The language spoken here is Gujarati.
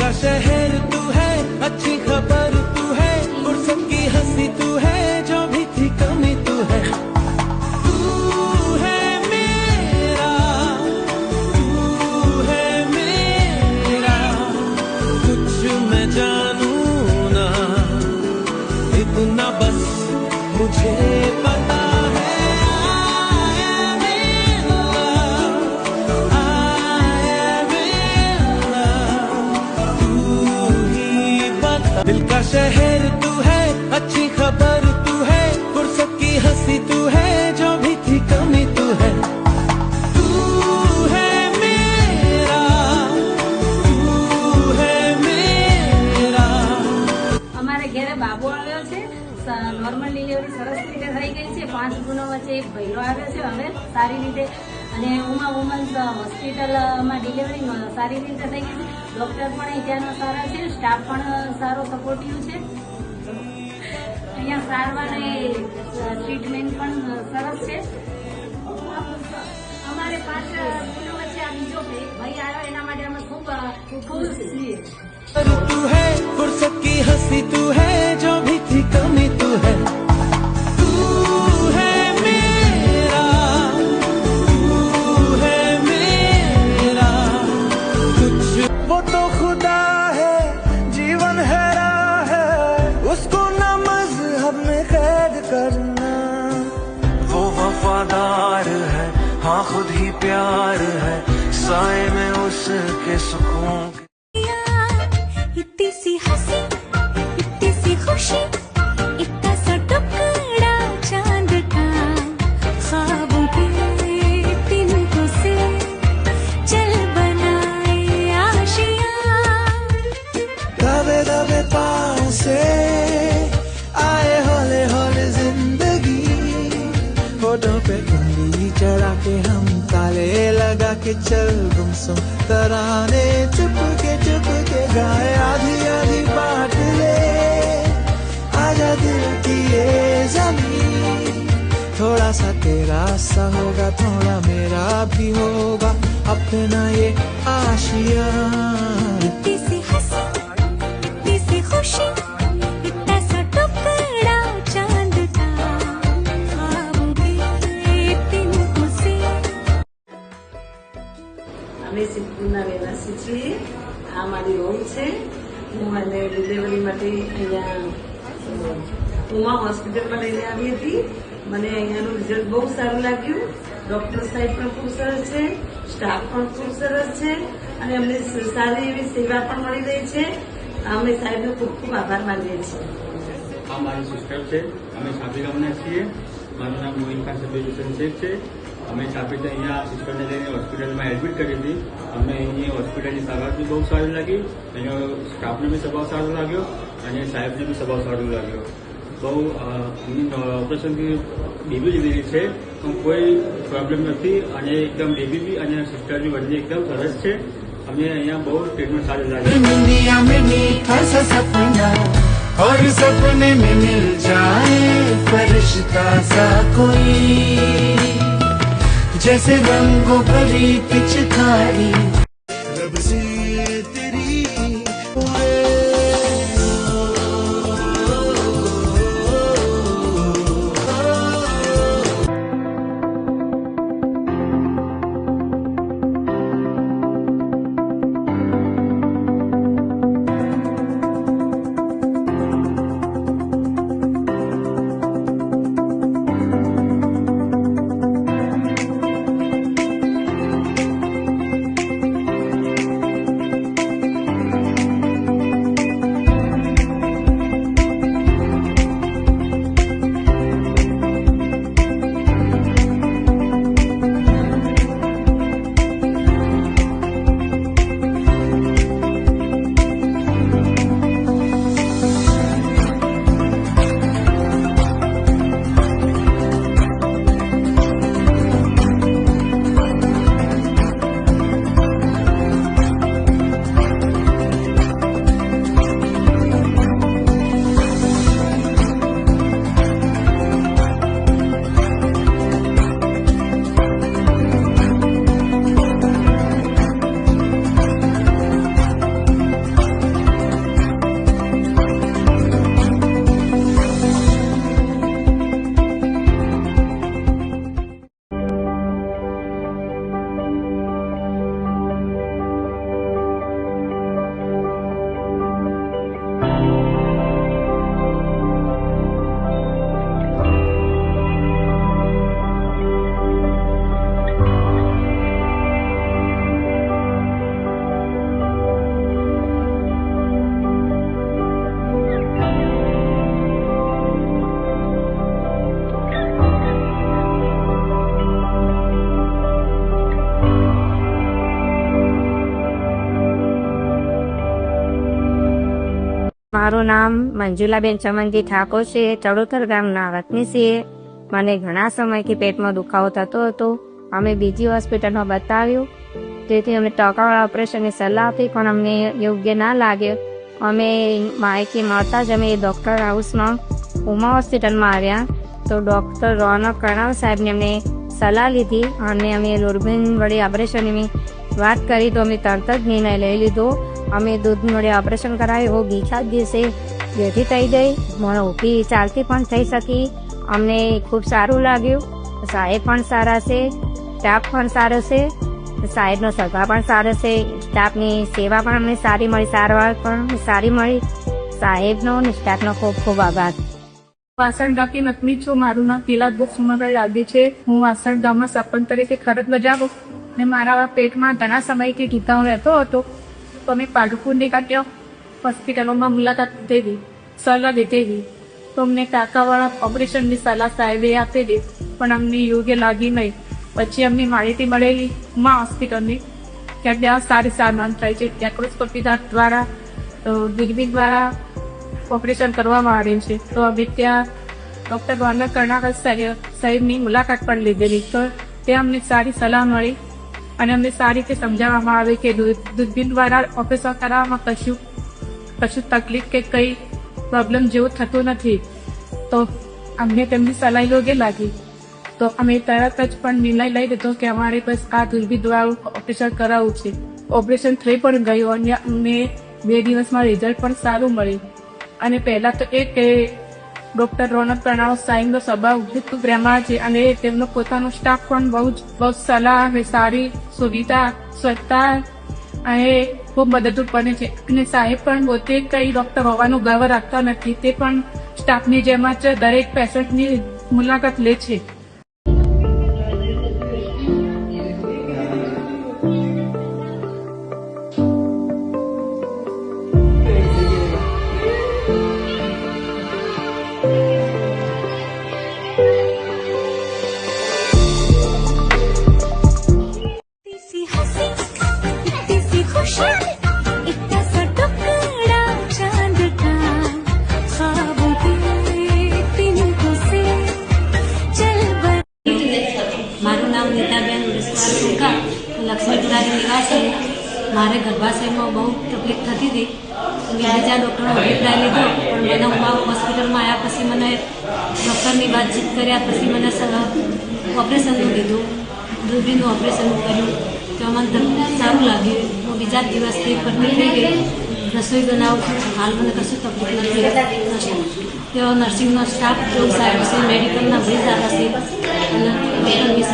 का शहर तू है, अच्छी खबर तू है, फुर्सत की हंसी तू है, जो भी थी कमी तू है। तू है मेरा, तू है मेरा, कुछ मैं जानू ना, इतना बस मुझे पता है। दिल का शहर तू है, अच्छी खबर तू है, फुर्सत की हंसी तू है, जो भी थी कमी तू है। तू है मेरा, तू है मेरा। અમારે ઘરે બાબુ આવ્યો છે, નોર્મલ ડિલિવરી સરસ રીતે થઈ ગઈ છે। 5 ગુનો વચ્ચે એક ભૈરો આવ્યો છે હવે સારી રીતે, અને ઉમા વુમન્સ હોસ્પિટલમાં ડિલિવરી સારી રીતે થઈ ગઈ છે। ડોક્ટર પણ અહીંયાના સારા છે, સ્ટાફ પણ સારો સપોર્ટિવ છે। અહીંયા સારવાર એ ટ્રીટમેન્ટ પણ સરસ છે। અમારે 5 ગુનો વચ્ચે આ બીજો ભાઈ આવ્યો, એના માટે અમે ખૂબ ખુશ છીએ। तू है, फुर्सत की हंसी तू है, जो भी थी कमी तू है। तू है मेरा, तू है मेरा, कुछ वो तो खुदा है, जीवन है राह है, उसको न मज़हब में कैद करना। वो वफादार है, हाँ खुद ही प्यार है, साए में उसके सुकून। इतनी सी हंसी, इतनी सी खुशी, इतना सा टुकड़ा चांद का, ख्वाबों के तिनकों से चल बनाए आशियां। दबे दबे पाँव से आए हौले हौले जिंदगी, होठों पे उंगली चढ़ा के हम ताले लगा के चल गुमसुम तराने चुप के गाए, आधी आधी बात ले आजा दिल की ये ज़मीन। थोड़ा सा तेरा सा होगा, थोड़ा मेरा भी होगा, अपना ये आशिया। इतनी सी हंसी, इतनी सी खुशी, इतना सा टुकड़ा चांद का, ख्वाबों के तिनकों से। અમે સિદ્ધપુરના રહેવાસી છીએ। આ મારી વહુ છે। હું મને ડિલિવરી માટે અહીંયા ઉમા હોસ્પિટલમાં લઈને આવી હતી। મને અહીંયાનું રિઝલ્ટ બહુ સારું લાગ્યું। ડોક્ટર સાહેબ પણ ખૂબ સરસ છે, સ્ટાફ પણ ખૂબ સરસ છે, અને અમને સારી એવી સેવા પણ મળી રહી છે। અમે સાહેબનો ખૂબ ખૂબ આભાર માનીએ છીએ। આ મારી સિસ્ટર છે, અમે સાબી ગામના છીએ। મારું નામ મોહિન ખાન સબેજુસન શેખ છે। અમે સાથે અહીંયા સિસ્ટરને લઈને હોસ્પિટલમાં એડમિટ કરી હતી। અમને અહીં હોસ્પિટલની સારવાર બી બહુ સારી લાગી, અહીંયા સ્ટાફને બી સ્વભાવ સારો લાગ્યો, અને સાહેબને બી સ્વભાવ સારો લાગ્યો। બહુ ઓપરેશનથી બેબી લીધેલી છે, પણ કોઈ પ્રોબ્લેમ નથી, અને એકદમ બેબી બી અને સિસ્ટર બી બંને એકદમ સરસ છે। અમને અહીંયા બહુ ટ્રીટમેન્ટ સારી લાગી। दुनिया में मीठा सा सपना, और सपने में मिल जाए फरिश्ता सा कोई, जैसे रंगों भरी पिचकारी रब से तेरी મારું નામ મંજુલાબેન ચમનજી ઠાકોર છે. ચડોતર ગામના વતની છીએ. મને ઘણા સમયથી પેટમાં દુખાવો થતો હતો. અમે બીજી હોસ્પિટલમાં બતાવ્યું, તેથી અમે ટોકાવાળા ઓપરેશનની સલાહ આપી, પણ અમને યોગ્ય ના લાગ્યો. અમે માહિતી મળતા જ અમે ડૉક્ટર હાઉસમાં ઉમા હોસ્પિટલમાં આવ્યા. તો ડૉક્ટર રોનક કરણાવ સાહેબને અમને સલાહ લીધી અને અમે દૂરબીન વડે ઓપરેશનની વાત કરી. તો અમે તરત જ નિર્ણય લઈ લીધો. અમે દૂરબીન વડે ઓપરેશન કરાવ્યું. બીજા જ દિવસે બેઠી થઈ ગઈ. મને ઊભી ચાલતી પણ થઈ શકી. અમને ખૂબ સારું લાગ્યું. સાહેબ પણ સારા છે, સ્ટાફ પણ સારો છે, સાહેબનો સ્વભાવ પણ સારો છે, સ્ટાફની સેવા પણ અમને સારી મળી, સારવાર પણ સારી મળી. સાહેબનો અને સ્ટાફનો ખૂબ ખૂબ આભાર. વાસણ ગામની વતની છું. મારું નામ પીલાદબેન સુમનભાઈ યાદી છે. હું વાસણ ગામમાં સરપંચ તરીકે ફરજ બજાવું ને મારા પેટમાં ઘણા સમયથી દુખાવો રહેતો હતો. તો અમે પાલપુરની કાઢ્યો હોસ્પિટલોમાં મુલાકાત લીધેલી, સલાહ લીધેલી. તો અમને ટાંકાવાળા ઓપરેશનની સલાહ સાહેબે આપેલી, પણ અમને યોગ્ય લાગી નહીં. પછી અમને માહિતી મળેલી ઉમા હોસ્પિટલની કે ત્યાં સારી સારવાર થાય છે. ટેક્રોસ્કોપી દ્વારા દૂરબીન દ્વારા ઓપરેશન કરવામાં આવે છે. તો અમે ત્યાં ડૉક્ટર રોનક કરણાવ સાહેબની મુલાકાત પણ લીધેલી. તો ત્યાં અમને સારી સલાહ મળી અને અમને સારી રીતે સમજાવવામાં આવે કે દૂરબીન દ્વારા ઓપરેશન કરવામાં કશું તકલીફ કે કંઈ પ્રોબ્લેમ જેવું થતું નથી. તો અમને તેમની સલાહ યોગ્ય લાગી. તો અમે તરત જ પણ નિર્ણય લઈ લીધો કે અમારે બસ આ દૂરબીન દ્વારા ઓપરેશન કરાવવું છે. ઓપરેશન થઈ પણ ગયું અને અમને 2 દિવસમાં રિઝલ્ટ પણ સારું મળ્યું. અને પહેલાં તો એ કે ડૉક્ટર રોનક કરણાવ સાહેબનો સ્વભાવ ખૂબ પ્રેમાળ છે અને તેમનો પોતાનો સ્ટાફ પણ બહુ જ સલાહ અને સારી સુવિધા, સ્વચ્છતા અને ખૂબ મદદરૂપ બને છે. અને સાહેબ પણ પોતે કંઈ ડૉક્ટર હોવાનો ગર્વ રાખતા નથી. તે પણ સ્ટાફની જેમ જ દરેક પેશન્ટની મુલાકાત લે છે. सी हंसी इतनी सी खुशी इतना सा टुकड़ा चांद का ख्वाबों के तिनकों से चल बर મારું નામ નીતાબેન વિસ્તાર ટૂંકા, લક્ષ્મીપુરાની નિવાસી. મારે ગર્ભાશયમાં બહુ તકલીફ થતી હતી. મેં બીજા ડૉક્ટરનો અભિપ્રાય લીધો, પણ મને ઉમા હોસ્પિટલમાં આવ્યા પછી મને ડૉક્ટરની વાતચીત કર્યા પછી મને ઓપરેશનનું કીધું, દૂરબીનનું ઓપરેશન કર્યું. તો મને સારું લાગ્યું. હું બીજા જ દિવસથી પરમિટ થઈ ગઈ. રસોઈ બનાવું છું. હાલ મને કશું તકલીફ નથી. તેઓ નર્સિંગનો સ્ટાફ બહુ સારો છે, મેડિકલના બહુ સારા છે અને ડૉક્ટરની